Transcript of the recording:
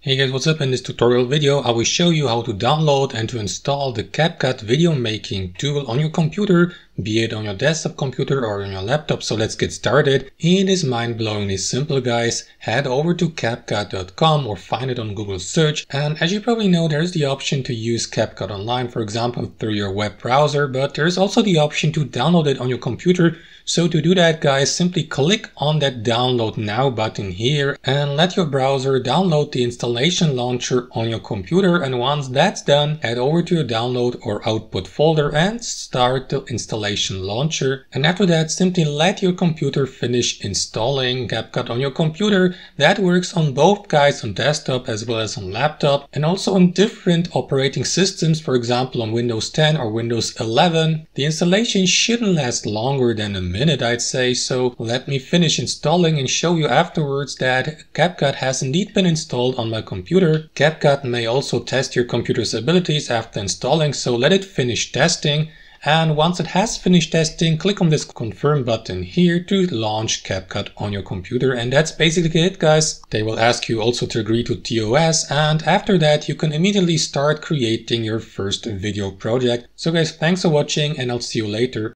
Hey guys, what's up? In this tutorial video, I will show you how to download and to install the CapCut video making tool on your computer, be it on your desktop computer or on your laptop. So let's get started. It is mind-blowingly simple, guys. Head over to CapCut.com or find it on Google search. And as you probably know, there's the option to use CapCut online, for example, through your web browser, but there's also the option to download it on your computer. So to do that, guys, simply click on that download now button here and let your browser download the installation launcher on your computer. And once that's done, head over to your download or output folder and start the installation launcher. And after that, simply let your computer finish installing CapCut on your computer. That works on both, guys, on desktop as well as on laptop, and also on different operating systems, for example on Windows 10 or Windows 11. The installation shouldn't last longer than a minute, I'd say, so let me finish installing and show you afterwards that CapCut has indeed been installed on my computer. CapCut may also test your computer's abilities after installing, so let it finish testing. And once it has finished testing, click on this confirm button here to launch CapCut on your computer. And that's basically it, guys. They will ask you also to agree to TOS, and after that you can immediately start creating your first video project. So guys, thanks for watching and I'll see you later.